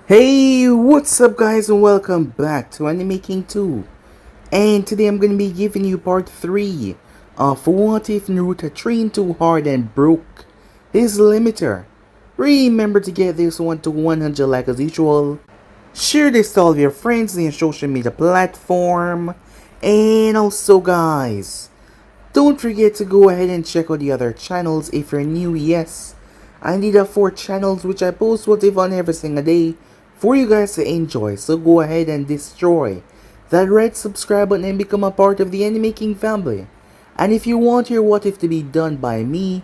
Hey, what's up guys and welcome back to Anime King 2. And today I'm going to be giving you part 3 of What If Naruto Trained Too Hard and Broke His Limiter. Remember to get this one to 100 like as usual. Share this to all of your friends in your social media platform. And also guys, don't forget to go ahead and check out the other channels if you're new. Yes, I need 4 channels which I post What If on every single day for you guys to enjoy, so go ahead and destroy that red subscribe button and become a part of the Anime King family. And if you want your What If to be done by me,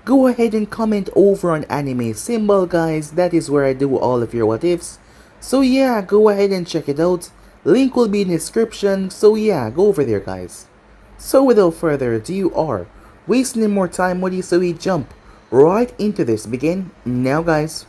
go ahead and comment over on Anime Symbol guys, that is where I do all of your What Ifs. So yeah, go ahead and check it out, link will be in the description, so yeah, go over there guys. So without further ado, you are wasting any more time with you, so we jump right into this. Begin now guys.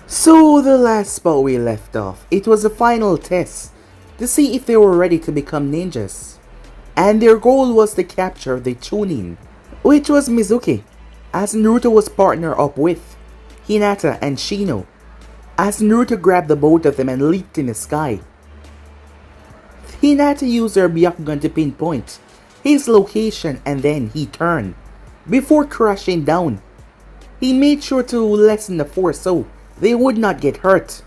So the last spot we left off, it was a final test to see if they were ready to become ninjas. And their goal was to capture the Chunin, which was Mizuki, as Naruto was partnered up with Hinata and Shino, as Naruto grabbed the both of them and leaped in the sky. Hinata used her Byakugan to pinpoint his location and then he turned before crashing down. He made sure to lessen the force so they would not get hurt.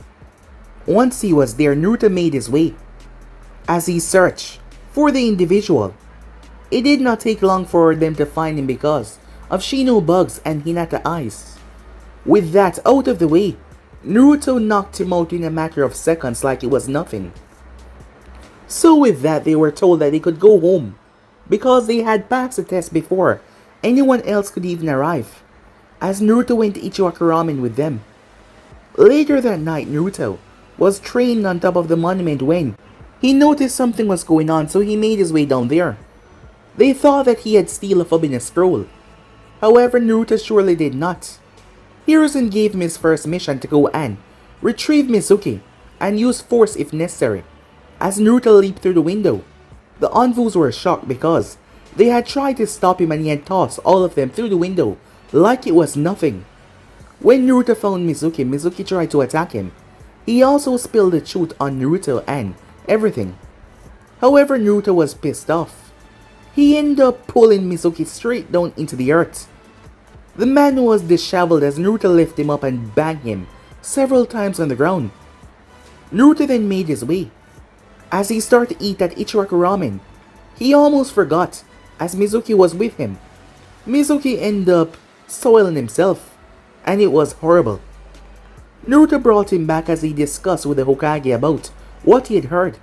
Once he was there, Naruto made his way as he searched for the individual. It did not take long for them to find him because of Shino bugs and Hinata eyes. With that out of the way, Naruto knocked him out in a matter of seconds like it was nothing. So with that, they were told that they could go home because they had passed the test before anyone else could even arrive, as Naruto went to Ichiwaka Ramen with them. Later that night, Naruto was trained on top of the monument when he noticed something was going on, so he made his way down there. They thought that he had stolen a forbidden scroll. However, Naruto surely did not. Hiruzen gave him his first mission to go and retrieve Mizuki and use force if necessary. As Naruto leaped through the window, the Anvus were shocked because they had tried to stop him and he had tossed all of them through the window like it was nothing. When Naruto found Mizuki, Mizuki tried to attack him. He also spilled the truth on Naruto and everything. However, Naruto was pissed off. He ended up pulling Mizuki straight down into the earth. The man was disheveled as Naruto lifted him up and banged him several times on the ground. Naruto then made his way. As he started to eat that Ichiwaka Ramen, he almost forgot as Mizuki was with him. Mizuki ended up soiling himself, and it was horrible. Naruto brought him back as he discussed with the Hokage about what he had heard.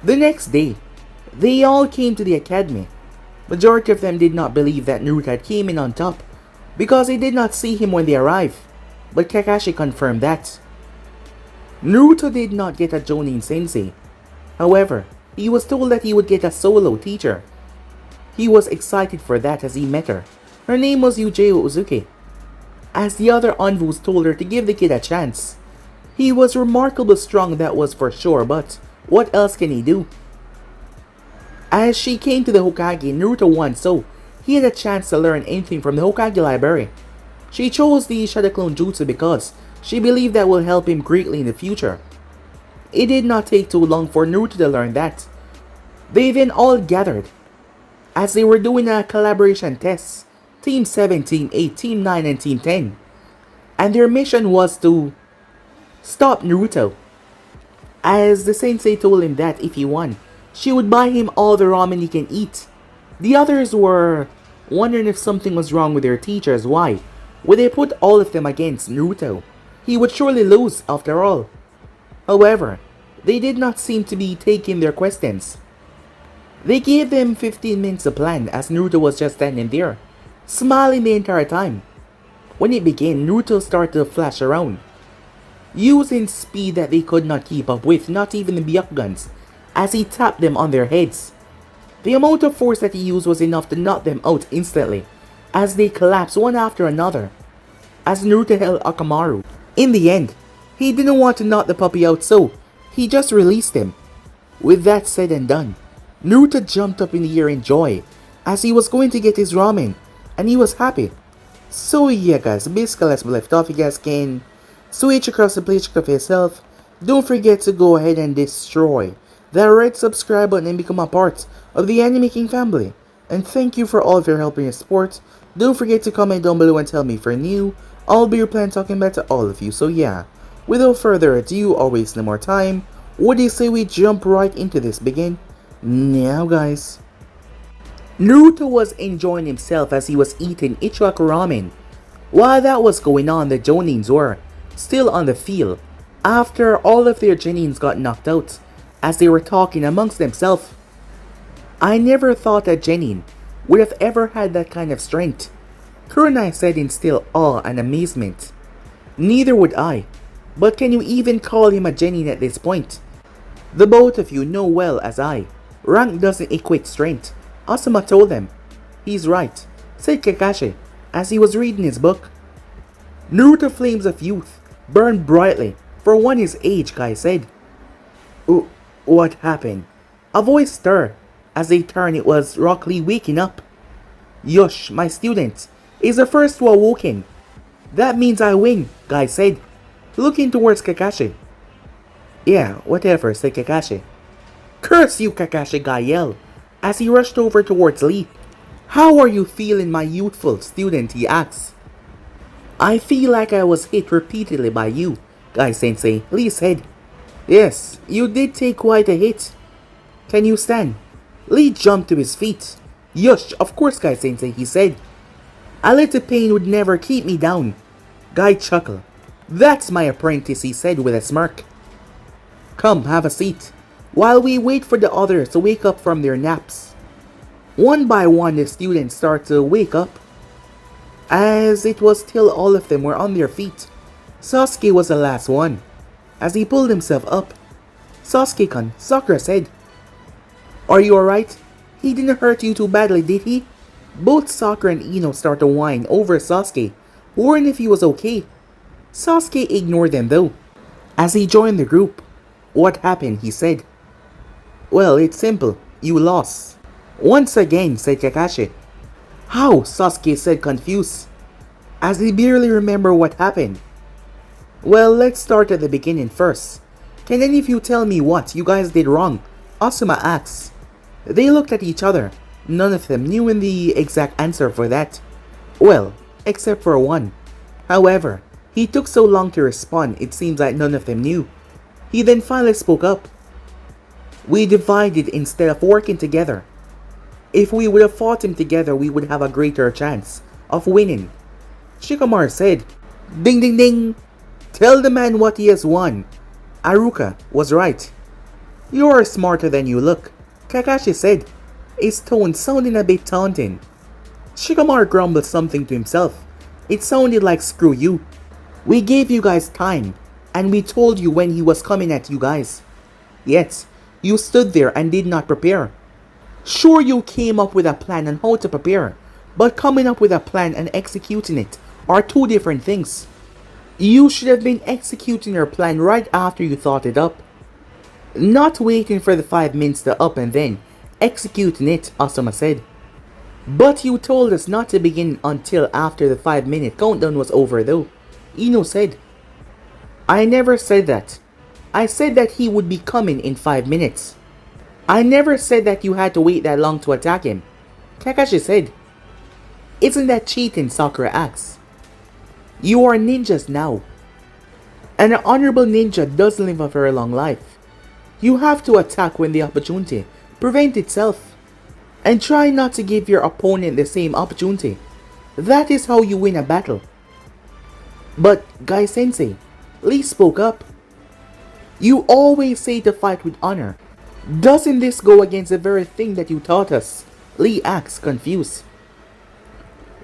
The next day, they all came to the academy. Majority of them did not believe that Naruto had came in on top because they did not see him when they arrived, but Kakashi confirmed that. Naruto did not get a Jonin sensei. However, he was told that he would get a solo teacher. He was excited for that as he met her. Her name was Yujiro Uzuki. As the other Anvus told her to give the kid a chance. He was remarkably strong, that was for sure, but what else can he do? As she came to the Hokage, Naruto won, so he had a chance to learn anything from the Hokage library. She chose the Shadow Clone Jutsu because she believed that will help him greatly in the future. It did not take too long for Naruto to learn that. They then all gathered as they were doing a collaboration test. Team 7, Team 8, Team 9, and Team 10. And their mission was to stop Naruto. As the sensei told him that if he won, she would buy him all the ramen he can eat. The others were wondering if something was wrong with their teachers. Why would they put all of them against Naruto? He would surely lose after all. However, They did not seem to be taking their questions. They gave them 15 minutes to plan as Naruto was just standing there, smiling the entire time. When it began, Naruto started to flash around, using speed that they could not keep up with, not even the Byakuguns, as he tapped them on their heads. The amount of force that he used was enough to knock them out instantly, as they collapsed one after another, as Naruto held Akamaru. In the end, he didn't want to knock the puppy out, so he just released him. With that said and done, Naruto jumped up in the air in joy, as he was going to get his ramen, and he was happy. So yeah guys, basically as we left off, you guys can switch across the page of yourself. Don't forget to go ahead and destroy that red subscribe button and become a part of the Anime King family. And thank you for all of your help and your support. Don't forget to comment down below and tell me if you're new. I'll be replying talking back to all of you. So yeah, without further ado or waste no more time, what do you say we jump right into this begin? Now guys. Naruto was enjoying himself as he was eating Ichiraku ramen. While that was going on, the Jonins were still on the field after all of their Genins got knocked out, as they were talking amongst themselves. I never thought that Genin would have ever had that kind of strength, Kurenai said in still awe and amazement. Neither would I, but can you even call him a Genin at this point? The both of you know well as I, rank doesn't equate strength. Asuma told them. He's right, said Kakashi as he was reading his book. Naruto flames of youth burned brightly for one his age, Gai said. What happened? A voice stirred. As they turned, it was Rock Lee waking up. Yush, my student, is the first to awoken. That means I win, Gai said, looking towards Kakashi. Yeah, whatever, said Kakashi. Curse you, Kakashi, Gai yelled as he rushed over towards Lee. How are you feeling, my youthful student, he asked. I feel like I was hit repeatedly by you, Gai Sensei, Lee said. Yes, you did take quite a hit. Can you stand? Lee jumped to his feet. Yush, of course, Gai Sensei, he said. A little pain would never keep me down. Gai chuckled. That's my apprentice, he said with a smirk. Come, have a seat, while we wait for the others to wake up from their naps. One by one, the students start to wake up, as it was till all of them were on their feet. Sasuke was the last one. As he pulled himself up, Sasuke-kun, Sakura said, Are you alright? He didn't hurt you too badly, did he? Both Sakura and Ino start to whine over Sasuke, wondering if he was okay. Sasuke ignored them though, as he joined the group. What happened? He said. Well, it's simple. You lost. Once again, said Kakashi. How? Sasuke said confused, as he barely remembered what happened. Well, let's start at the beginning first. Can any of you tell me what you guys did wrong? Asuma asked. They looked at each other. None of them knew the exact answer for that. Well, except for one. However, he took so long to respond, it seems like none of them knew. He then finally spoke up. We divided instead of working together. If we would have fought him together, we would have a greater chance of winning. Shikamaru said. Ding ding ding! Tell the man what he has won. Aruka was right. You are smarter than you look, Kakashi said, his tone sounding a bit taunting. Shikamaru grumbled something to himself. It sounded like screw you. We gave you guys time, and we told you when he was coming at you guys. Yet, you stood there and did not prepare. Sure, you came up with a plan on how to prepare, but coming up with a plan and executing it are two different things. You should have been executing your plan right after you thought it up. Not waiting for the 5 minutes to up and then executing it, Asuma said. But you told us not to begin until after the 5-minute countdown was over though, Ino said. I never said that. I said that he would be coming in 5 minutes. I never said that you had to wait that long to attack him, Kakashi said. Isn't that cheating? Sakura asked. You are ninjas now. And an honorable ninja doesn't live a very long life. You have to attack when the opportunity presents itself. And try not to give your opponent the same opportunity. That is how you win a battle. But Gai Sensei, Lee spoke up. You always say to fight with honor. Doesn't this go against the very thing that you taught us? Lee acts confused.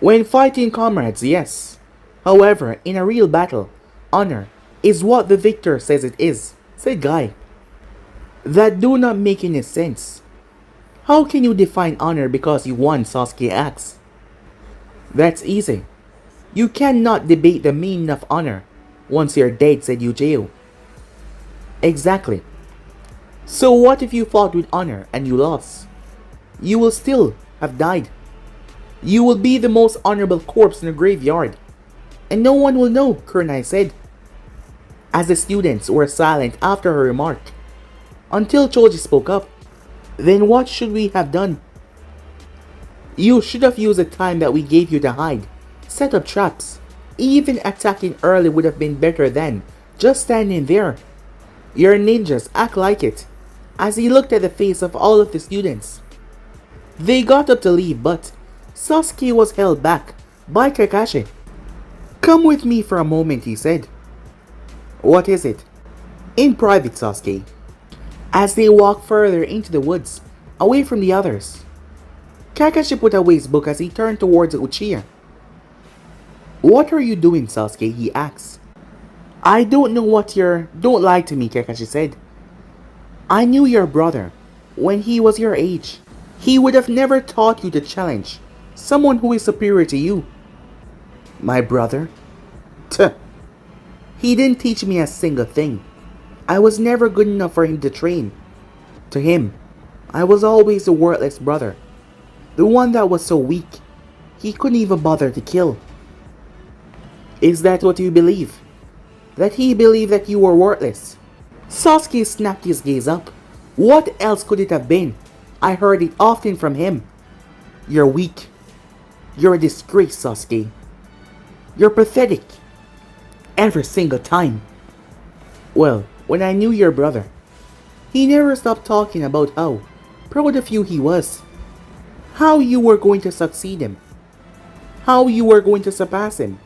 When fighting comrades, yes. However, in a real battle, honor is what the victor says it is, said Guy. That do not make any sense. How can you define honor because you won, Sasuke asks. That's easy. You cannot debate the meaning of honor once you're dead, said Yujiro. Exactly. So what if you fought with honor and you lost? You will still have died. You will be the most honorable corpse in the graveyard. And no one will know, Kurenai said. As the students were silent after her remark, until Choji spoke up. Then what should we have done? You should have used the time that we gave you to hide, set up traps. Even attacking early would have been better than just standing there. Your ninjas, act like it. As he looked at the face of all of the students. They got up to leave, but Sasuke was held back by Kakashi. Come with me for a moment, he said. What is it? In private, Sasuke. As they walked further into the woods, away from the others. Kakashi put away his book as he turned towards Uchiha. What are you doing, Sasuke? He asked. I don't know what you're... Don't lie to me, Kakashi said. I knew your brother when he was your age. He would have never taught you to challenge someone who is superior to you. My brother? Tuh. He didn't teach me a single thing. I was never good enough for him to train. To him, I was always the worthless brother. The one that was so weak, he couldn't even bother to kill. Is that what you believe? That he believed that you were worthless? Sasuke snapped his gaze up. What else could it have been? I heard it often from him. You're weak. You're a disgrace, Sasuke. You're pathetic. Every single time. Well, when I knew your brother, he never stopped talking about how proud of you he was. How you were going to succeed him. How you were going to surpass him.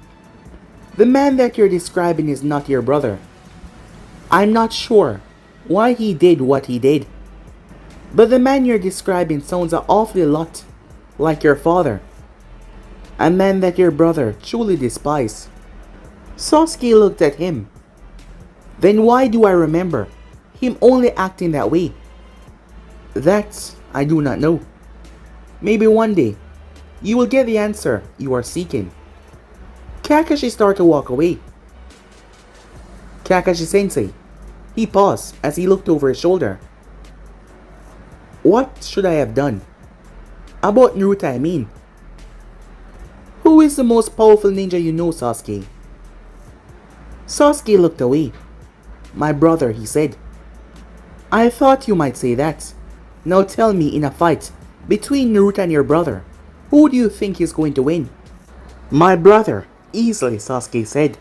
The man that you're describing is not your brother. I'm not sure why he did what he did. But the man you're describing sounds an awfully lot like your father. A man that your brother truly despised. Sasuke looked at him. Then why do I remember him only acting that way? That I do not know. Maybe one day you will get the answer you are seeking. Kakashi started to walk away. Kakashi-sensei. He paused as he looked over his shoulder. What should I have done? About Naruto, I mean. Who is the most powerful ninja you know, Sasuke? Sasuke looked away. My brother, he said. I thought you might say that. Now tell me, in a fight between Naruto and your brother, who do you think is going to win? My brother, easily, Sasuke said.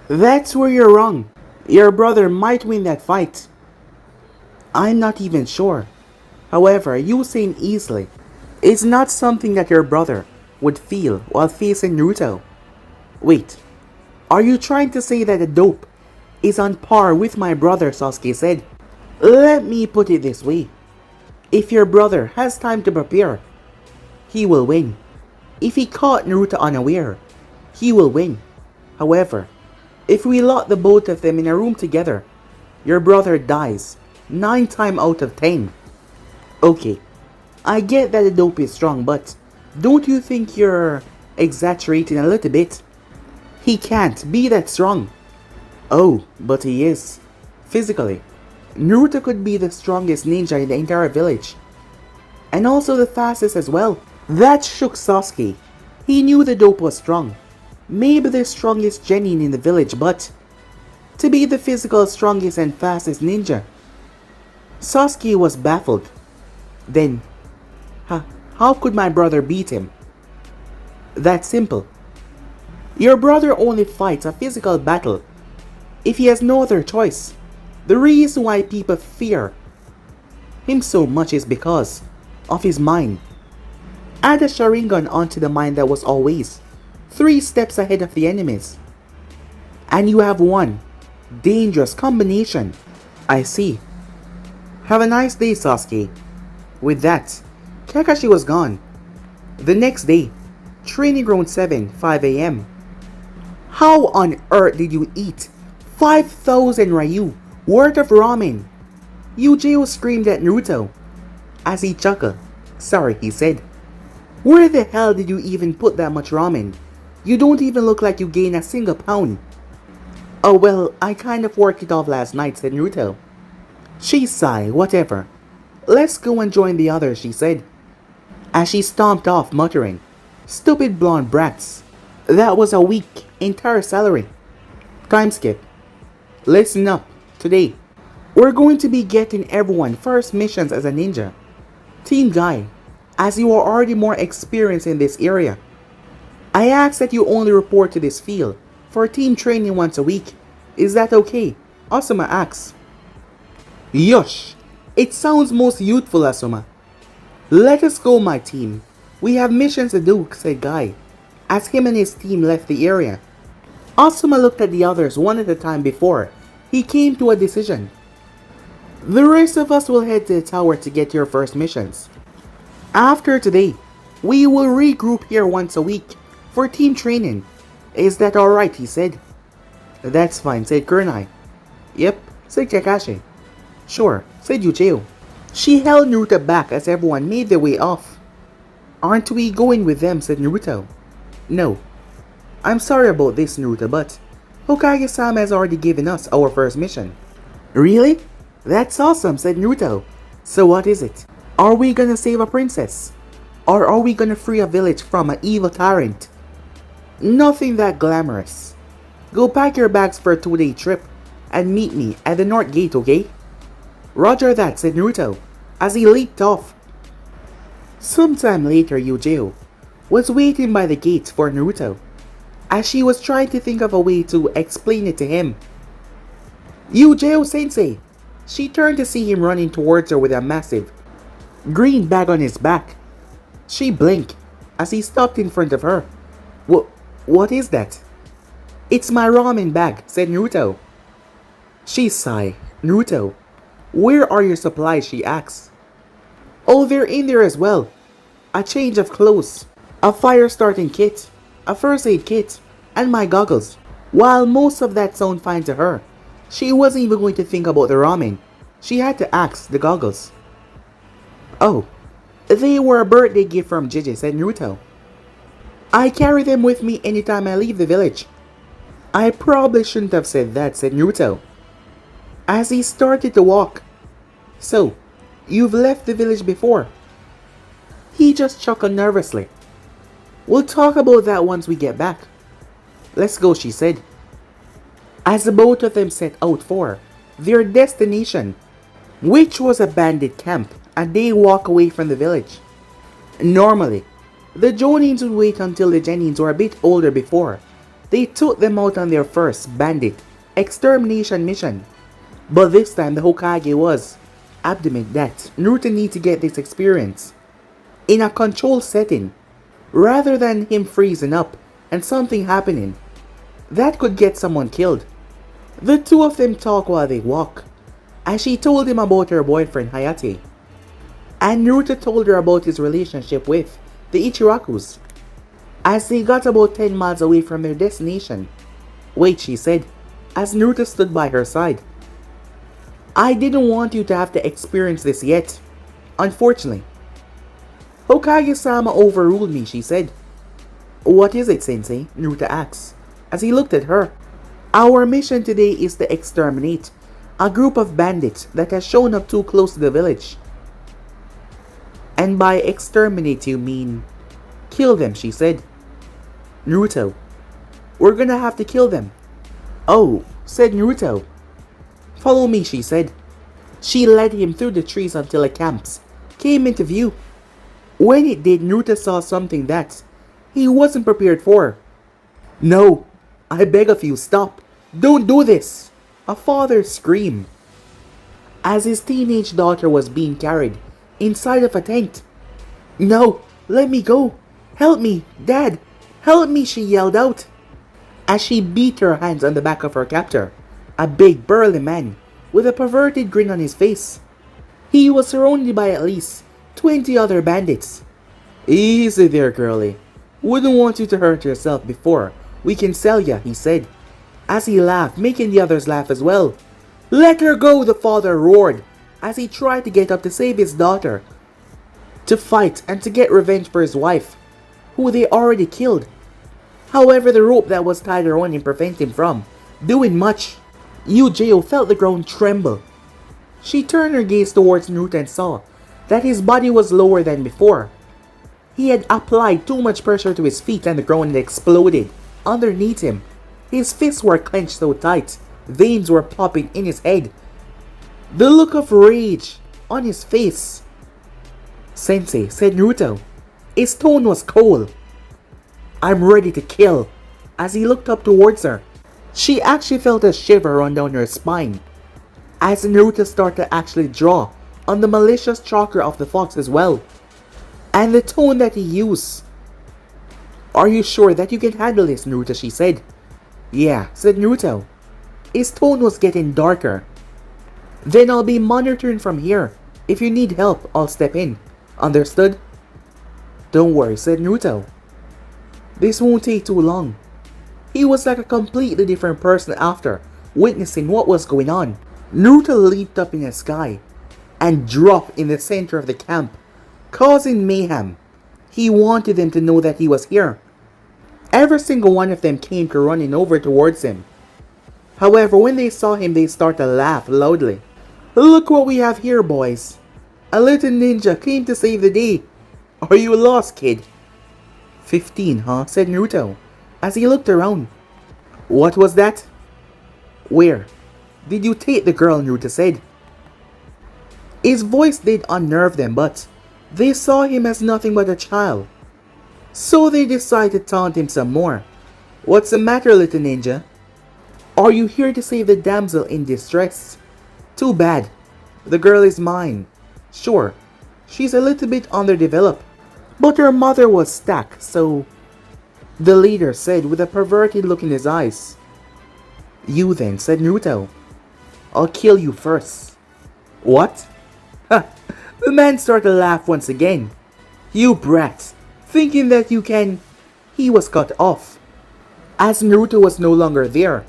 That's where you're wrong. Your brother might win that fight. I'm not even sure. However, you saying easily is not something that your brother would feel while facing Naruto. Wait, are you trying to say that the dope is on par with my brother, Sasuke said. Let me put it this way. If your brother has time to prepare, he will win. If he caught Naruto unaware, he will win. However, if we lock the both of them in a room together, your brother dies 9 times out of 10. Okay, I get that the dope is strong, but don't you think you're exaggerating a little bit? He can't be that strong. Oh, but he is. Physically, Naruto could be the strongest ninja in the entire village. And also the fastest as well. That shook Sasuke. He knew the dope was strong. Maybe the strongest genin in the village, but to be the physical strongest and fastest ninja. Sasuke was baffled. Then, how could my brother beat him? That's simple. Your brother only fights a physical battle if he has no other choice. The reason why people fear him so much is because of his mind. Add a Sharingan onto the mind that was always 3 steps ahead of the enemies, and you have one dangerous combination. I see. Have a nice day, Sasuke. With that, Kakashi was gone. The next day, training ground 7, 5 a.m. How on earth did you eat 5,000 Ryu worth of ramen? Yujiro screamed at Naruto. As he chuckled. Sorry, he said. Where the hell did you even put that much ramen? You don't even look like you gained a single pound. Oh well, I kind of worked it off last night, said Naruto. She sighed, whatever. Let's go and join the others, she said. As she stomped off, muttering, Stupid blonde brats. That was a week, entire salary. Time skip. Listen up. Today, we're going to be getting everyone first missions as a ninja. Team Gai, as you are already more experienced in this area, I ask that you only report to this field for team training once a week. Is that okay? Asuma asks. Yosh! It sounds most youthful, Asuma. Let us go, my team. We have missions to do, said Gai, as him and his team left the area. Asuma looked at the others one at a time before he came to a decision. The rest of us will head to the tower to get your first missions. After today, we will regroup here once a week for team training. Is that alright, he said. That's fine, said Kurenai. Yep, said Kakashi. Sure, said Yujiro. She held Naruto back as everyone made their way off. Aren't we going with them, said Naruto. No. I'm sorry about this, Naruto, but Hokage-sama has already given us our first mission. Really? That's awesome, said Naruto. So what is it? Are we gonna save a princess? Or are we gonna free a village from an evil tyrant? Nothing that glamorous. Go pack your bags for a 2-day trip and meet me at the North Gate, okay? Roger that, said Naruto, as he leaped off. Sometime later, Yujiro was waiting by the gate for Naruto, as she was trying to think of a way to explain it to him. Yujiro-sensei! She turned to see him running towards her with a massive green bag on his back. She blinked as he stopped in front of her. What is that? It's my ramen bag, said Naruto. She sighed. Naruto, where are your supplies, she asked. Oh, they're in there as well. A change of clothes, a fire starting kit, a first aid kit, and my goggles. While most of that sounded fine to her, she wasn't even going to think about the ramen. She had to ask the goggles. Oh, they were a birthday gift from Gigi, said Naruto. I carry them with me anytime I leave the village. I probably shouldn't have said that, said Naruto, as he started to walk. So, you've left the village before? He just chuckled nervously. We'll talk about that once we get back. Let's go, she said, as the both of them set out for their destination, which was a bandit camp, and they walk away from the village. Normally, the Jonins would wait until the Genins were a bit older before they took them out on their first bandit extermination mission. But this time the Hokage was adamant that Naruto needed to get this experience in a controlled setting, rather than him freezing up and something happening that could get someone killed. The two of them talk while they walk, as she told him about her boyfriend Hayate, and Naruto told her about his relationship with the Ichirakus. As they got about 10 miles away from their destination. Wait, she said, as Naruto stood by her side. I didn't want you to have to experience this yet, unfortunately. Hokage-sama overruled me, she said. What is it, sensei? Naruto asked, as he looked at her. Our mission today is to exterminate a group of bandits that has shown up too close to the village. And by exterminate you mean kill them, she said. Naruto, we're gonna have to kill them. Oh, said Naruto. Follow me, she said. She led him through the trees until a camp came into view. When it did, Naruto saw something that he wasn't prepared for. No, I beg of you, stop. Don't do this. A father screamed as his teenage daughter was being carried inside of a tent. No, let me go. Help me, Dad. Help me, she yelled out, as she beat her hands on the back of her captor, a big burly man with a perverted grin on his face. He was surrounded by at least 20 other bandits. "Easy there, girlie. Wouldn't want you to hurt yourself before we can sell ya," he said, as he laughed, making the others laugh as well. "Let her go," the father roared, as he tried to get up to save his daughter, to fight and to get revenge for his wife, who they already killed. However, the rope that was tied around him prevented him from doing much. Yujiro felt the ground tremble. She turned her gaze towards Naruto and saw that his body was lower than before. He had applied too much pressure to his feet and the ground had exploded underneath him. His fists were clenched so tight, veins were popping in his head. The look of rage on his face. "Sensei," said Naruto. His tone was cold. "I'm ready to kill." As he looked up towards her, she actually felt a shiver run down her spine, as Naruto started to actually draw on the malicious chakra of the fox as well, and the tone that he used. "Are you sure that you can handle this, Naruto?" she said. "Yeah," said Naruto. His tone was getting darker. "Then I'll be monitoring from here. If you need help, I'll step in. Understood?" "Don't worry," said Naruto. "This won't take too long." He was like a completely different person after witnessing what was going on. Naruto leaped up in the sky and dropped in the center of the camp, causing mayhem. He wanted them to know that he was here. Every single one of them came to running over towards him. However, when they saw him, they started to laugh loudly. "Look what we have here, boys. A little ninja came to save the day. Are you lost, kid?" 15, huh?" said Naruto, as he looked around. "What was that?" "Where did you take the girl?" Naruto said. His voice did unnerve them, but they saw him as nothing but a child. So they decided to taunt him some more. "What's the matter, little ninja? Are you here to save the damsel in distress? Too bad. The girl is mine. Sure, she's a little bit underdeveloped, but her mother was stacked, so..." the leader said with a perverted look in his eyes. "You then," said Naruto. "I'll kill you first." "What?" Ha! The man started to laugh once again. "You brat, thinking that you can..." He was cut off. As Naruto was no longer there,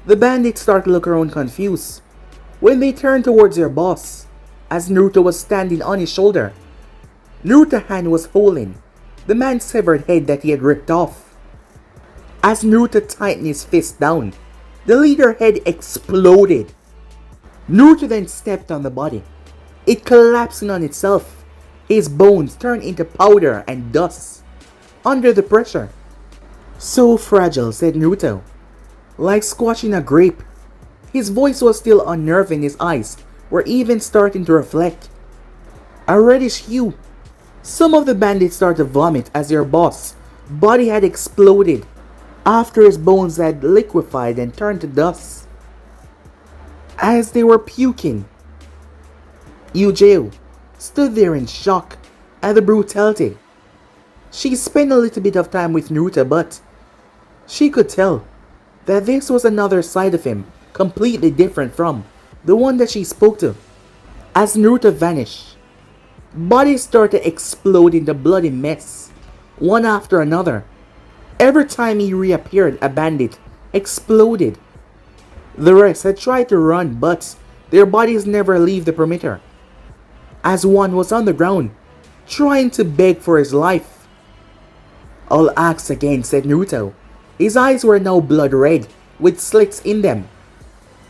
the bandits started to look around confused when they turned towards their boss, as Naruto was standing on his shoulder. Naruto's hand was holding the man's severed head that he had ripped off. As Naruto tightened his fist down, the leader's head exploded. Naruto then stepped on the body. It collapsed in on itself. His bones turned into powder and dust under the pressure. "So fragile," said Naruto. "Like squashing a grape." His voice was still unnerving. His eyes were even starting to reflect a reddish hue. Some of the bandits started to vomit as their boss' body had exploded after his bones had liquefied and turned to dust. As they were puking, Yujiro stood there in shock at the brutality. She spent a little bit of time with Naruto, but she could tell that this was another side of him, completely different from the one that she spoke to. As Naruto vanished, bodies started to explode into bloody mess, one after another. Every time he reappeared, a bandit exploded. The rest had tried to run, but their bodies never leave the perimeter, as one was on the ground, trying to beg for his life. "I'll ask again," said Naruto. His eyes were now blood red, with slits in them.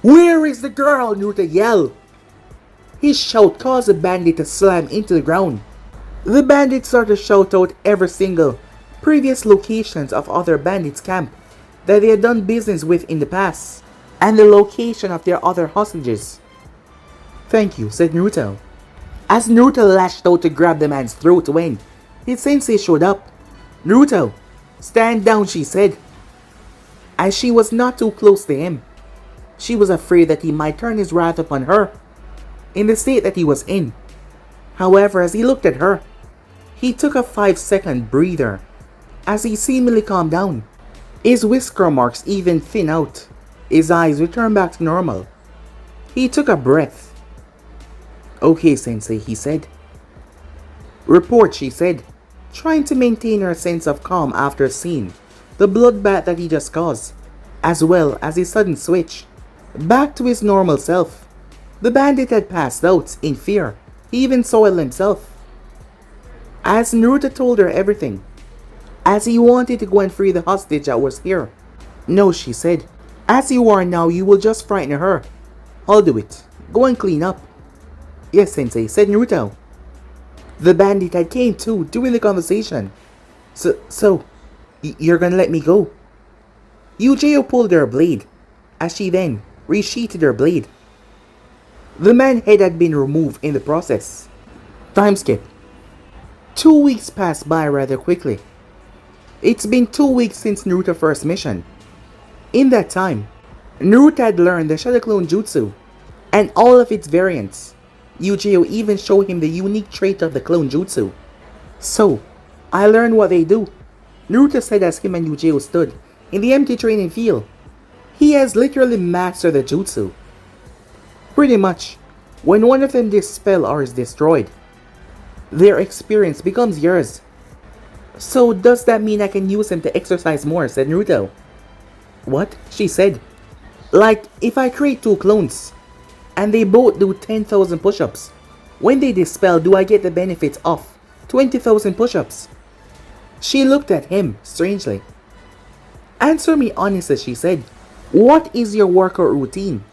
"Where is the girl?" Naruto yelled. His shout caused the bandit to slam into the ground. The bandits started to shout out every single previous locations of other bandits' camp that they had done business with in the past, and the location of their other hostages. "Thank you," said Naruto, as Naruto lashed out to grab the man's throat when his sensei showed up. "Naruto, stand down," she said, as she was not too close to him. She was afraid that he might turn his wrath upon her in the state that he was in. However, as he looked at her, he took a 5-second breather as he seemingly calmed down. His whisker marks even thinned out. His eyes returned back to normal. He took a breath. Okay, Sensei, he said. Report, she said, trying to maintain her sense of calm after seeing the bloodbath that he just caused, as well as his sudden switch back to his normal self. The bandit had passed out in fear. He even soiled himself. As Naruto told her everything, as he wanted to go and free the hostage that was here. No, she said. As you are now, you will just frighten her. I'll do it. Go and clean up. Yes, Sensei, said Naruto. The bandit had came too, during the conversation. So, you're gonna let me go? Yujiro pulled her blade, as she then resheathed her blade. The man's head had been removed in the process. Time skip. 2 weeks passed by rather quickly. It's been 2 weeks since Naruto's first mission. In that time, Naruto had learned the Shadow Clone Jutsu and all of its variants. Yujiro even showed him the unique trait of the Clone Jutsu. So, I learned what they do, Naruto said as him and Yujiro stood in the empty training field. He has literally mastered the jutsu. Pretty much, when one of them dispels or is destroyed, their experience becomes yours. So does that mean I can use them to exercise more, said Naruto. What? She said. Like, if I create 2 clones, and they both do 10,000 push-ups, when they dispel, do I get the benefits of 20,000 push-ups? She looked at him strangely. Answer me honestly, she said. What is your workout routine?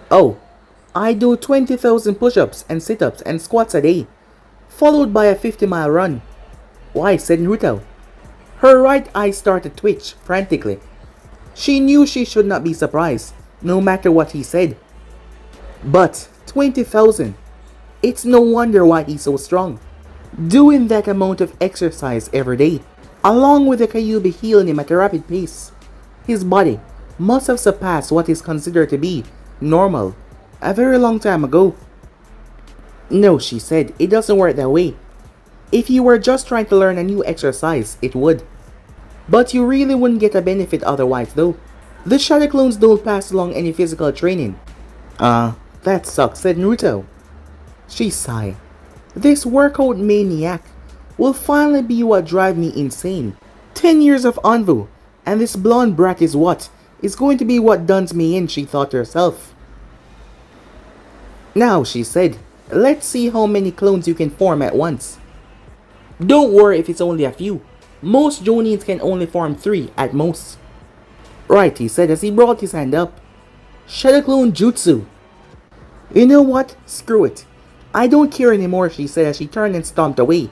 Oh, I do 20,000 push-ups and sit-ups and squats a day, followed by a 50-mile run. Why, said Naruto. Her right eye started to twitch frantically. She knew she should not be surprised, no matter what he said. But 20,000, it's no wonder why he's so strong. Doing that amount of exercise every day, along with the Kyuubi healing him at a rapid pace, his body must have surpassed what is considered to be normal a very long time ago. No, she said, it doesn't work that way. If you were just trying to learn a new exercise, it would. But you really wouldn't get a benefit otherwise though. The Shadow Clones don't pass along any physical training. That sucks, said Naruto. She sighed. This workout maniac will finally be what drives me insane. 10 years of Anvu, and this blonde brat is what is going to be what duns me in, she thought to herself. Now, she said, let's see how many clones you can form at once. Don't worry if it's only a few. Most Jonins can only form 3 at most. Right, he said as he brought his hand up. Shadow Clone Jutsu. You know what? Screw it. I don't care anymore, she said as she turned and stomped away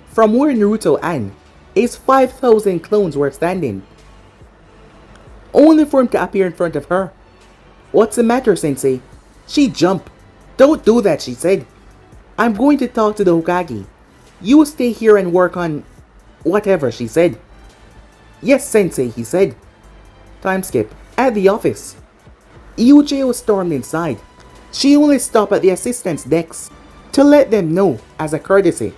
from where Naruto and his 5,000 clones were standing, only for him to appear in front of her. What's the matter, Sensei? She jumped. Don't do that, she said. I'm going to talk to the Hokage. You stay here and work on whatever, she said. Yes, Sensei, he said. Time skip. At the office, Yujiro stormed inside. She only stopped at the assistant's desk to let them know as a courtesy.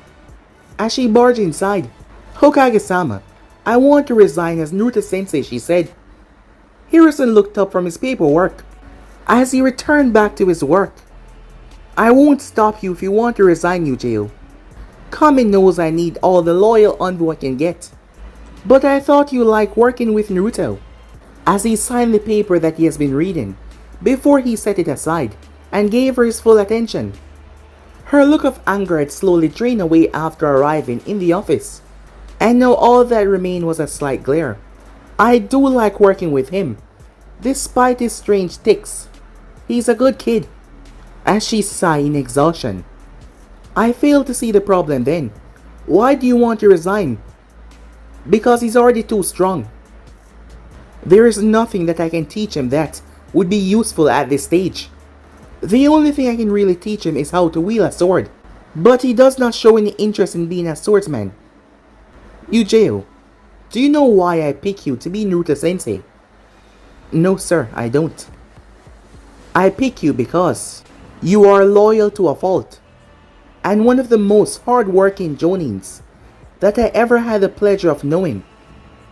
As she barged inside, Hokage-sama, I want to resign as Naruto-sensei, she said. Harrison looked up from his paperwork as he returned back to his work. I won't stop you if you want to resign, Yujiro. Kami knows I need all the loyal Anbu I can get. But I thought you liked working with Naruto. As he signed the paper that he has been reading, before he set it aside and gave her his full attention. Her look of anger had slowly drained away after arriving in the office, and now all that remained was a slight glare. I do like working with him, despite his strange tics. He's a good kid. As she sighed in exhaustion. I fail to see the problem then. Why do you want to resign? Because he's already too strong. There is nothing that I can teach him that would be useful at this stage. The only thing I can really teach him is how to wield a sword. But he does not show any interest in being a swordsman. Yujiro, do you know why I pick you to be Naruto-sensei? No sir, I don't. I pick you because you are loyal to a fault, and one of the most hard-working Jonins that I ever had the pleasure of knowing.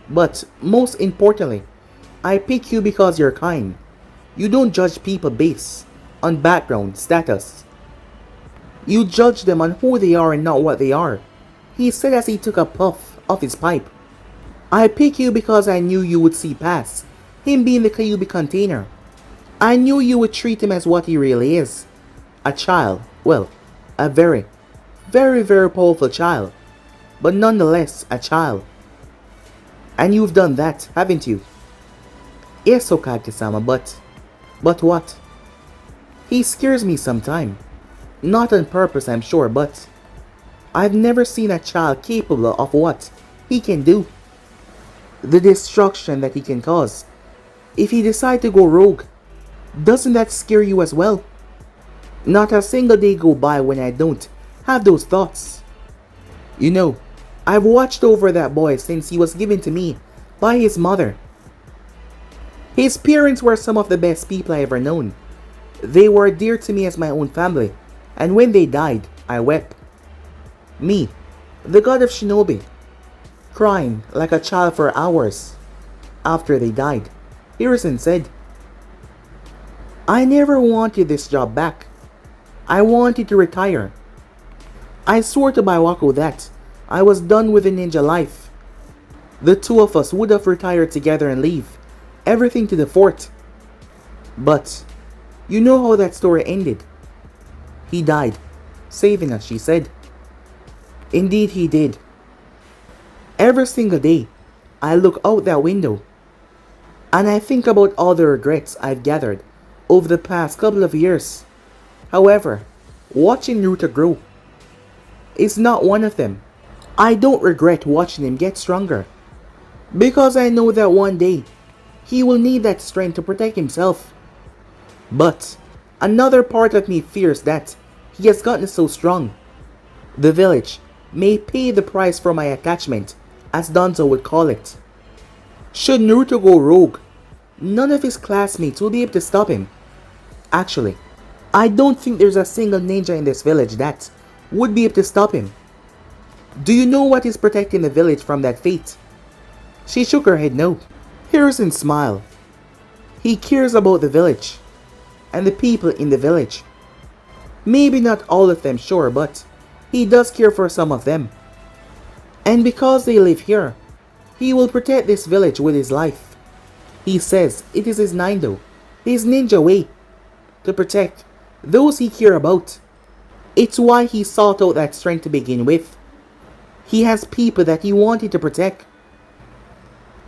But most importantly, I pick you because you're kind. You don't judge people based on background, status. You judge them on who they are and not what they are, he said as he took a puff of his pipe. I picked you because I knew you would see past him being the Kyuubi container. I knew you would treat him as what he really is. A child. Well, a very, very, very powerful child. But nonetheless, a child. And you've done that, haven't you? Yes, Hokage-sama, but what? He scares me sometimes. Not on purpose, I'm sure, but I've never seen a child capable of what he can do. The destruction that he can cause. If he decides to go rogue, doesn't that scare you as well? Not a single day go by when I don't have those thoughts. You know, I've watched over that boy since he was given to me by his mother. His parents were some of the best people I ever known. They were dear to me as my own family, and when they died, I wept. Me, the god of shinobi, crying like a child for hours after they died. Hiruzen said, I never wanted this job back. I wanted to retire. I swore to Baiwaku that I was done with the ninja life. The two of us would have retired together and leave everything to the fort. But you know how that story ended. He died, saving us, she said. Indeed he did. Every single day, I look out that window and I think about all the regrets I've gathered over the past couple of years. However, watching Naruto grow is not one of them. I don't regret watching him get stronger, because I know that one day he will need that strength to protect himself. But another part of me fears that he has gotten so strong. The village may pay the price for my attachment, as Danzo would call it. Should Naruto go rogue, none of his classmates will be able to stop him. Actually, I don't think there's a single ninja in this village that would be able to stop him. Do you know what is protecting the village from that fate? She shook her head no. Hiruzen smiled. He cares about the village and the people in the village. Maybe not all of them, sure, but he does care for some of them. And because they live here, he will protect this village with his life. He says it is his Nindo, his ninja way, to protect those he cares about. It's why he sought out that strength to begin with. He has people that he wanted to protect.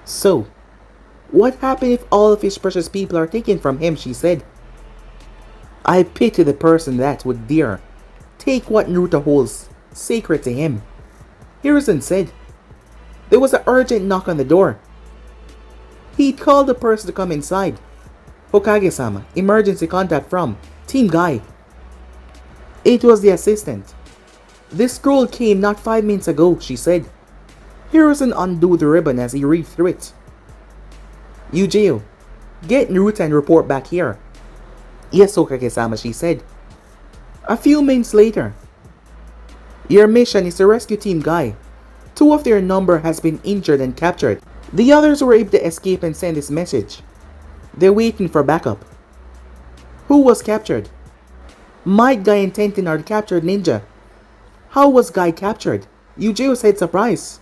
So, what happened if all of his precious people are taken from him, she said. I pity the person that would dare take what Naruto holds sacred to him. Hiruzen said. There was an urgent knock on the door. He'd called the person to come inside. Hokage-sama, emergency contact from Team Gai. It was the assistant. This scroll came not 5 minutes ago, she said. Hiruzen undid the ribbon as he read through it. Eugeo, get Naruto and report back here. Yes, Hokage-sama, she said. A few minutes later. Your mission is to rescue Team Gai. 2 of their number has been injured and captured. The others were able to escape and send this message. They're waiting for backup. Who was captured? Might Gai and Tenten are the captured ninja. How was Gai captured? Eugeo said surprised.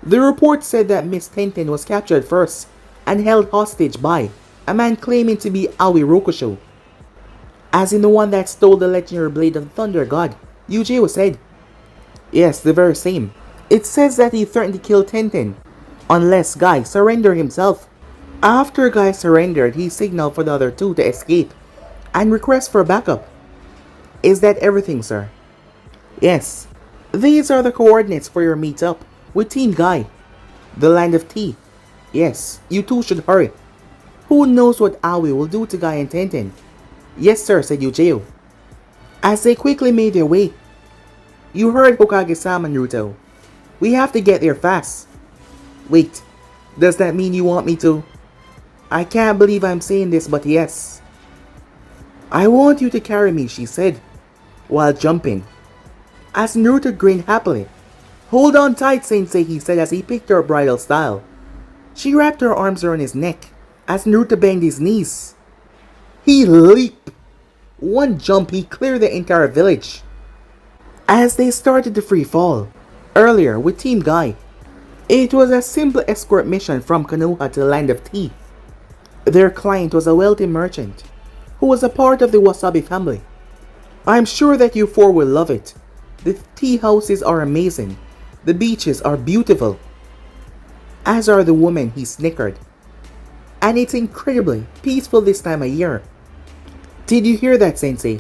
The report said that Miss Tenten was captured first and held hostage by a man claiming to be Aoi Rokusho. As in the one that stole the legendary blade of the Thunder God, Eugeo said. Yes, the very same. It says that he threatened to kill Tenten unless Gai surrendered himself. After Gai surrendered, he signaled for the other 2 to escape and request for backup. Is that everything, sir? Yes. These are the coordinates for your meetup with Team Gai. The land of tea. Yes, you 2 should hurry. Who knows what Aoi will do to Gai and Tenten? Yes, sir, said Eugeo. As they quickly made their way. You heard Hokage-sama, Naruto. We have to get there fast. Wait, does that mean you want me to? I can't believe I'm saying this, but yes. I want you to carry me, she said, while jumping. As Naruto grinned happily. Hold on tight, Sensei, he said as he picked her bridal style. She wrapped her arms around his neck as Naruto banged his knees. He leaped One jump, he cleared the entire village. As they started to free fall, earlier with Team Guy, it was a simple escort mission from Konoha to the land of tea. Their client was a wealthy merchant who was a part of the Wasabi family. I'm sure that you four will love it. The tea houses are amazing. The beaches are beautiful. As are the women, he snickered. And it's incredibly peaceful this time of year. Did you hear that, Sensei?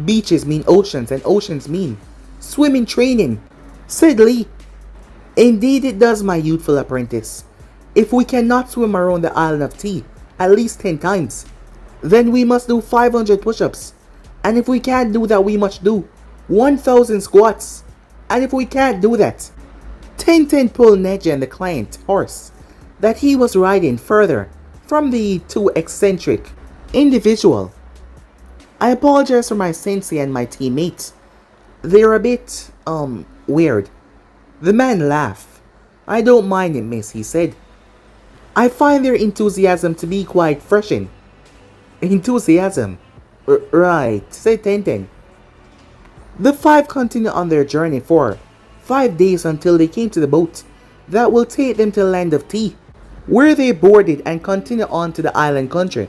Beaches mean oceans and oceans mean swimming training, said Lee. Indeed it does, my youthful apprentice. If we cannot swim around the island of tea at least 10 times, then we must do 500 push-ups. And if we can't do that, we must do 1,000 squats. And if we can't do that, Tenten pulled Neji and the client horse that he was riding further from the too eccentric individual. I apologize for my sensei and my teammates. They're a bit, weird. The man laughed. I don't mind it, miss, he said. I find their enthusiasm to be quite refreshing. Enthusiasm? Right, said Tenten. The five continued on their journey for 5 days until they came to the boat that will take them to the land of tea, where they boarded and continued on to the island country.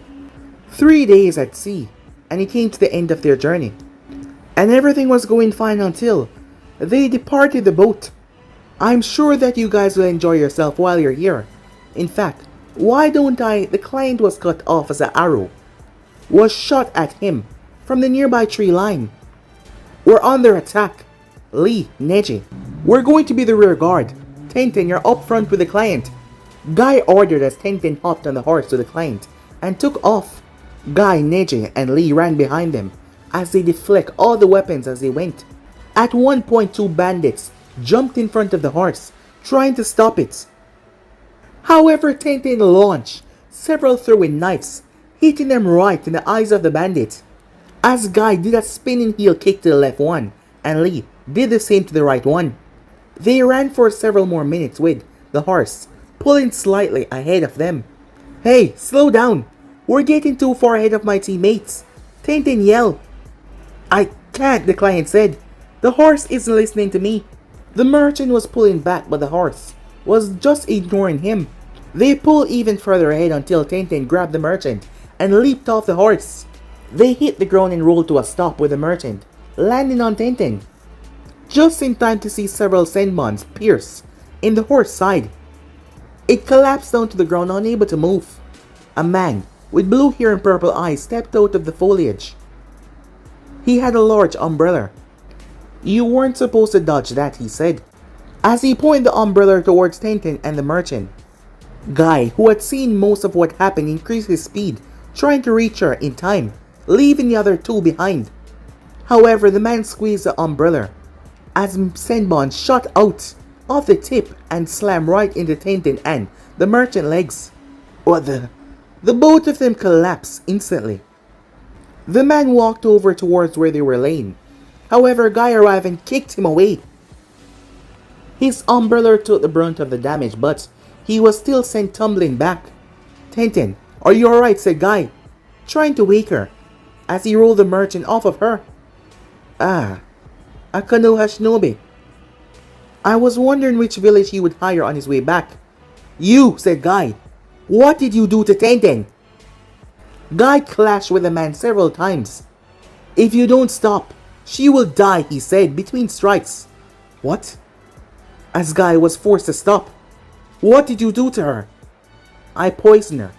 3 days at sea, and it came to the end of their journey. And everything was going fine until they departed the boat. I'm sure that you guys will enjoy yourself while you're here. In fact, why don't I? The client was cut off as an arrow was shot at him from the nearby tree line. We're under attack. Lee, Neji, we're going to be the rear guard. Tenten, you're up front with the client. Guy ordered as Tenten hopped on the horse to the client and took off. Guy, Neji, and Lee ran behind them as they deflect all the weapons as they went. At one point, 2 bandits jumped in front of the horse, trying to stop it. However, Tenten launched several throwing knives, hitting them right in the eyes of the bandit. As Guy did a spinning heel kick to the left one, and Lee did the same to the right one. They ran for several more minutes with the horse pulling slightly ahead of them. Hey, slow down! We're getting too far ahead of my teammates, Tenten yelled. I can't, the client said. The horse isn't listening to me. The merchant was pulling back, but the horse was just ignoring him. They pulled even further ahead until Tenten grabbed the merchant and leaped off the horse. They hit the ground and rolled to a stop with the merchant, landing on Tenten. Just in time to see several senbons pierce in the horse's side. It collapsed down to the ground, unable to move. A man with blue hair and purple eyes stepped out of the foliage. He had a large umbrella. You weren't supposed to dodge that, he said, as he pointed the umbrella towards Tenten and the merchant. Guy, who had seen most of what happened, increased his speed, trying to reach her in time, leaving the other 2 behind. However, the man squeezed the umbrella as Senbon shot out of the tip and slammed right into Tenten and the merchant legs. What the? The both of them collapsed instantly. The man walked over towards where they were laying. However, Guy arrived and kicked him away. His umbrella took the brunt of the damage, but he was still sent tumbling back. Tenten, are you alright? Said Guy, trying to wake her, as he rolled the merchant off of her. Ah, a Konoha shinobi. I was wondering which village he would hire on his way back. You, said Guy. What did you do to Tenten? Guy clashed with the man several times. If you don't stop, she will die, he said between strikes. What? As Guy was forced to stop. What did you do to her? I poisoned her.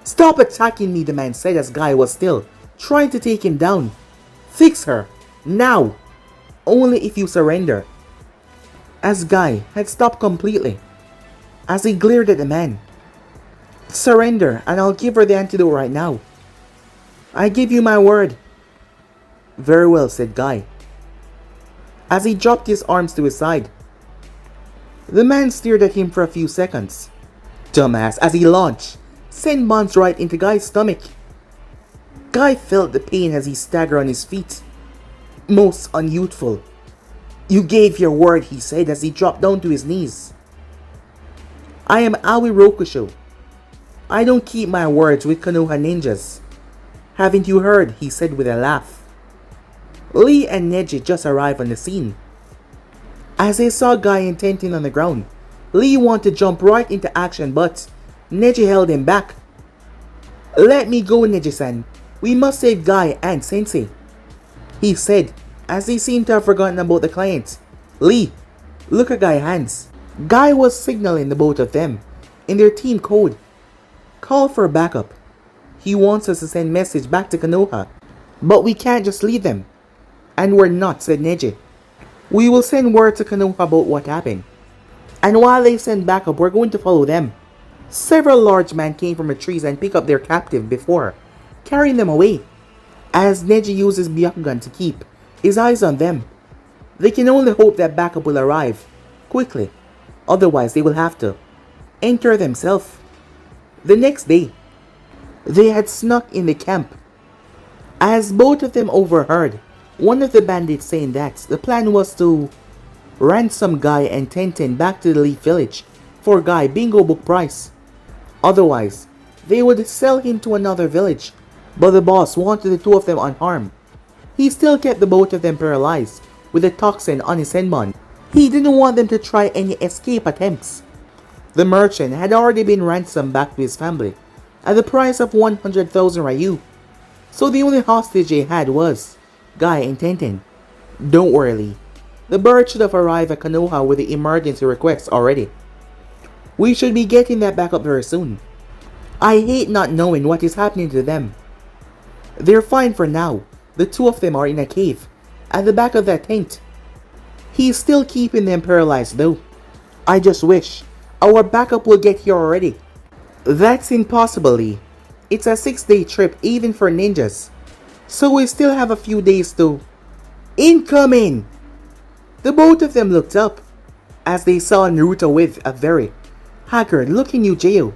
Stop attacking me, the man said as Guy was still trying to take him down. Fix her, now. Only if you surrender. As Guy had stopped completely, as he glared at the man. Surrender, and I'll give her the antidote right now. I give you my word. Very well, said Guy, as he dropped his arms to his side. The man stared at him for a few seconds. Dumbass, as he launched Senbon's right into Guy's stomach. Guy felt the pain as he staggered on his feet. Most unyouthful. You gave your word, he said as he dropped down to his knees. I am Aoi Rokusho. I don't keep my words with Konoha ninjas. Haven't you heard? He said with a laugh. Lee and Neji just arrived on the scene. As they saw Gai and Tenten on the ground, Lee wanted to jump right into action, but Neji held him back. Let me go, Neji-san. We must save Gai and Sensei, he said, as he seemed to have forgotten about the client. Lee, look at Gai's hands. Gai was signaling the both of them in their team code. Call for backup. He wants us to send message back to Konoha, but we can't just leave them. And we're not, said Neji. We will send word to Konoha about what happened. And while they send backup, we're going to follow them. Several large men came from the trees and picked up their captive before carrying them away. As Neji uses Byakugan to keep his eyes on them, they can only hope that backup will arrive quickly. Otherwise, they will have to enter themselves. The next day, they had snuck in the camp. As both of them overheard one of the bandits saying that the plan was to ransom Gai and Tenten back to the Leaf Village for Gai bingo book price. Otherwise, they would sell him to another village. But the boss wanted the two of them unharmed. He still kept the both of them paralyzed with a toxin on his senbon. He didn't want them to try any escape attempts. The merchant had already been ransomed back to his family at the price of 100,000 Ryu. So the only hostage they had was Gai and Tenten. Don't worry, Lee. The bird should have arrived at Konoha with the emergency request already. We should be getting that back up very soon. I hate not knowing what is happening to them. They're fine for now. The two of them are in a cave at the back of that tent. He's still keeping them paralyzed though. I just wish our backup will get here already. That's impossible, Lee. It's a 6-day trip even for ninjas. So we still have a few days to... Incoming! The both of them looked up as they saw Naruto with a very haggard looking Yujiro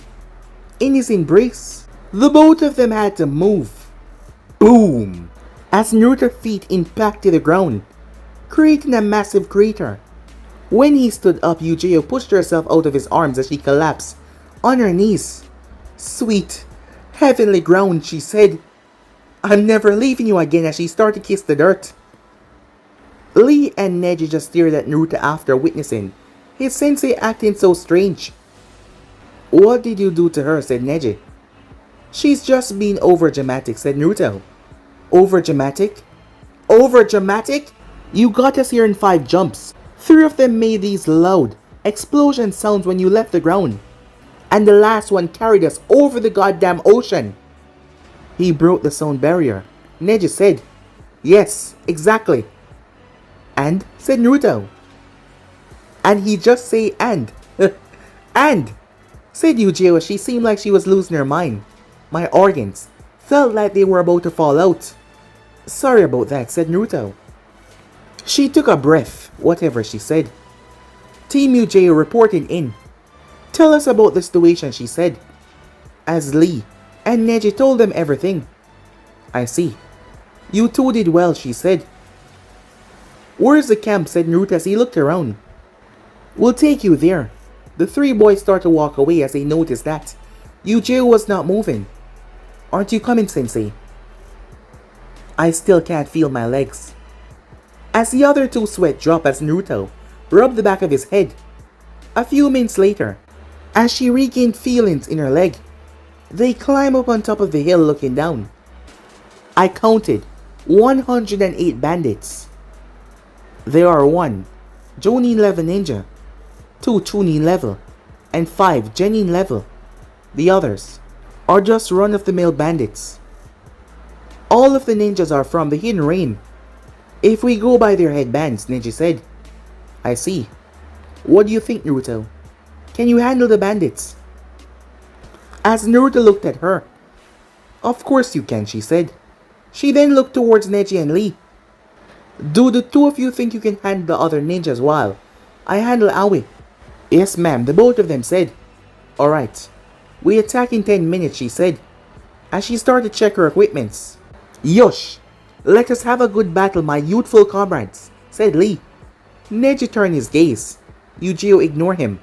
in his embrace. The both of them had to move. Boom! As Naruto's feet impacted the ground, creating a massive crater. When he stood up, Yujiro pushed herself out of his arms as she collapsed on her knees. Sweet, heavenly ground, she said. I'm never leaving you again, as she started to kiss the dirt. Lee and Neji just stared at Naruto after witnessing his sensei acting so strange. What did you do to her? Said Neji. She's just being over-dramatic, said Naruto. Over-dramatic? Over-dramatic? You got us here in 5 jumps. 3 of them made these loud explosion sounds when you left the ground. And the last one carried us over the goddamn ocean. He broke the sound barrier. Neji said. Yes, exactly. And? Said Naruto. And he just say and. And! Said Yujiro. She seemed like she was losing her mind. My organs felt like they were about to fall out. Sorry about that, said Naruto. She took a breath, whatever she said. Team Yujiro reported in. Tell us about the situation, she said. As Lee and Neji told them everything. I see. You two did well, she said. Where's the camp? Said Naruto as he looked around. We'll take you there. The 3 boys start to walk away as they noticed that Yujiro was not moving. Aren't you coming, Sensei? I still can't feel my legs. As the other 2 sweat dropped as Naruto rubbed the back of his head. A few minutes later, as she regained feelings in her leg, they climb up on top of the hill looking down. I counted 108 bandits. There are 1 Jonin level ninja, 2 Chunin level, and 5 Genin level. The others are just run-of-the-mill bandits. All of the ninjas are from the Hidden Rain. If we go by their headbands, Neji said. I see. What do you think, Naruto? Can you handle the bandits? As Naruto looked at her. Of course you can, she said. She then looked towards Neji and Lee. Do the 2 of you think you can handle the other ninjas while I handle Aoi? Yes, ma'am, the both of them said. Alright. We attack in 10 minutes, she said, as she started to check her equipments. Yosh! Let us have a good battle, my youthful comrades, said Lee. Neji turned his gaze. Yujiro ignored him.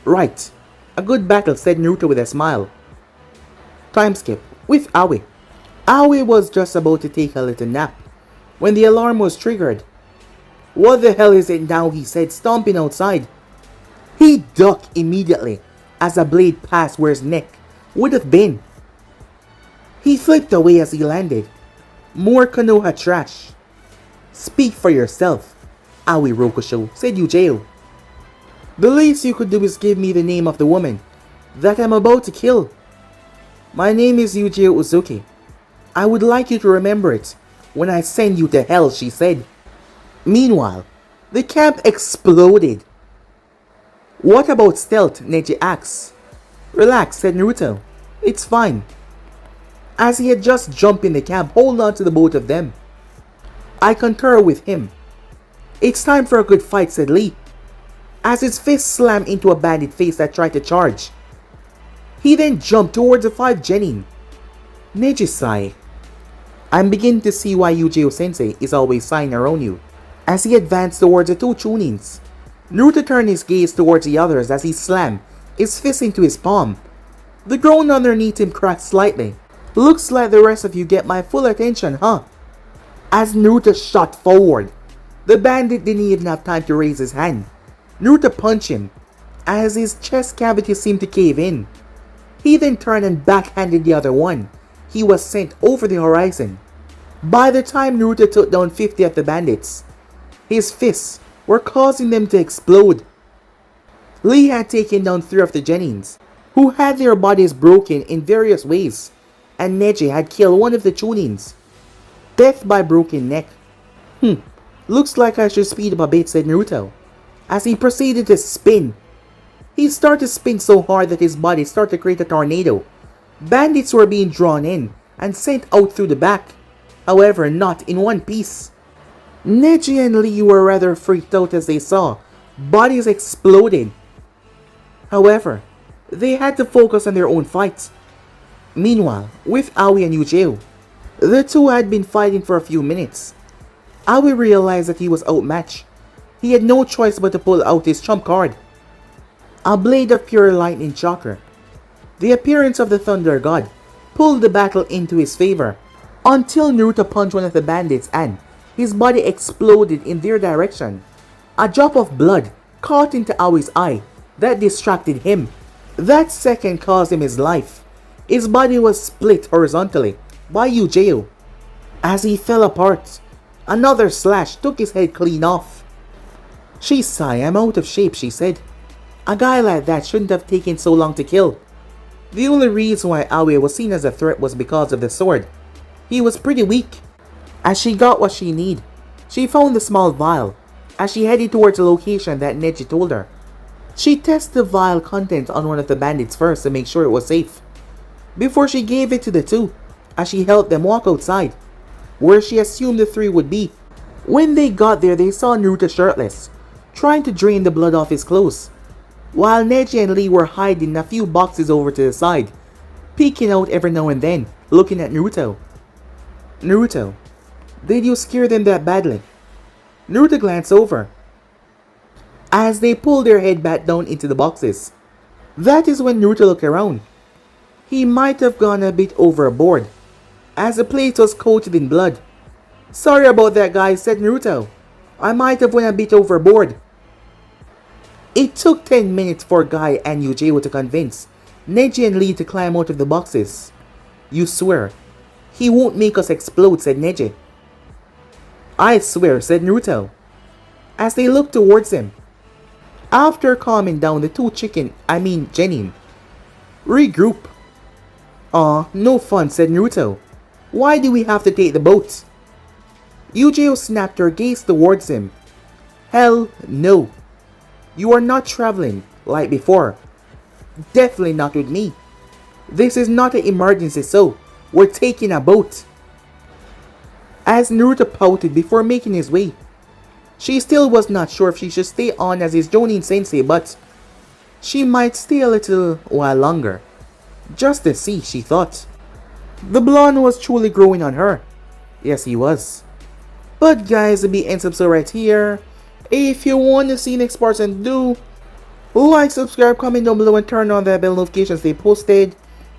Right. A good battle, said Naruto with a smile. Time skip. With Aoi. Aoi was just about to take a little nap when the alarm was triggered. "What the hell is it now?" he said, stomping outside. He ducked immediately as a blade passed where his neck would have been. He flipped away as he landed. "More Konoha trash." "Speak for yourself, Aoi Rokusho," said Yujiro. "The least you could do is give me the name of the woman that I'm about to kill." "My name is Yujiro Uzuki. I would like you to remember it when I send you to hell," she said. Meanwhile, the camp exploded. "What about stealth?" Neji asked. "Relax," said Naruto. "It's fine." As he had just jumped in the cab, hold on to the both of them. "I concur with him. It's time for a good fight," said Lee, as his fist slammed into a bandit face that tried to charge. He then jumped towards the 5 genin. Neji sighed. "I'm beginning to see why Yujiro-sensei is always sighing around you." As he advanced towards the 2 chunins, Naruto turned his gaze towards the others as he slammed his fist into his palm. The ground underneath him cracked slightly. "Looks like the rest of you get my full attention, huh?" As Naruto shot forward, the bandit didn't even have time to raise his hand. Naruto punched him as his chest cavity seemed to cave in. He then turned and backhanded the other one. He was sent over the horizon. By the time Naruto took down 50 of the bandits, his fists were causing them to explode. Lee had taken down 3 of the genins, who had their bodies broken in various ways, and Neji had killed 1 of the chunins. Death by broken neck. Looks like I should speed up a bit," said Naruto, as he proceeded to spin. He started to spin so hard that his body started to create a tornado. Bandits were being drawn in and sent out through the back, however not in one piece. Neji and Lee were rather freaked out as they saw bodies exploding. However, they had to focus on their own fight. Meanwhile, with Aoi and Yujiro, the two had been fighting for a few minutes. Aoi realized that he was outmatched. He had no choice but to pull out his trump card, a blade of pure lightning chakra. The appearance of the Thunder God pulled the battle into his favor, until Naruto punched 1 of the bandits and his body exploded in their direction. A drop of blood caught into Aoi's eye that distracted him. That second cost him his life. His body was split horizontally by Yujiro. As he fell apart, another slash took his head clean off. She sighed. "I'm out of shape," she said. "A guy like that shouldn't have taken so long to kill." The only reason why Aoi was seen as a threat was because of the sword. He was pretty weak. As she got what she needed, she found the small vial as she headed towards the location that Neji told her. She tested the vial contents on 1 of the bandits first to make sure it was safe, before she gave it to the 2 as she helped them walk outside, where she assumed the 3 would be. When they got there, they saw Naruto shirtless, trying to drain the blood off his clothes, while Neji and Lee were hiding a few boxes over to the side, peeking out every now and then, looking at Naruto. "Naruto, did you scare them that badly?" Naruto glanced over as they pulled their head back down into the boxes. That is when Naruto looked around. He might have gone a bit overboard, as the place was coated in blood. "Sorry about that, guys," said Naruto. "I might have went a bit overboard." It took 10 minutes for Gai and Yujiro to convince Neji and Lee to climb out of the boxes. "You swear he won't make us explode," said Neji. "I swear," said Naruto, as they looked towards him. After calming down, the 2 genin regroup. "Aw, no fun," said Naruto. "Why do we have to take the boat?" Yujiro snapped her gaze towards him. "Hell no. You are not traveling like before. Definitely not with me. This is not an emergency, so we're taking a boat." As Naruto pouted before making his way, she still was not sure if she should stay on as his Jonin sensei, but she might stay a little while longer, just to see, she thought. The blonde was truly growing on her. Yes, he was. But guys, the ends episode right here. If you want to see next parts, and do like, subscribe, comment down below, and turn on that bell notifications they posted.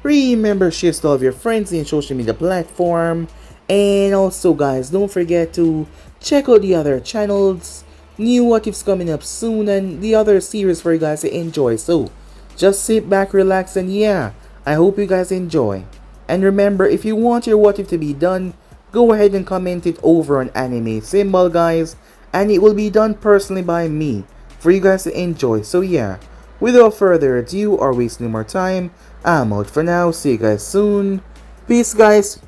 Remember, share to all of your friends in social media platform. And also guys, don't forget to check out the other channels, new what ifs coming up soon, and the other series for you guys to enjoy. So just sit back, relax, and yeah, I hope you guys enjoy. And remember, if you want your what if to be done, go ahead and comment it over on anime symbol guys, and it will be done personally by me for you guys to enjoy. So yeah, without further ado or wasting more time, I'm out for now. See you guys soon. Peace guys.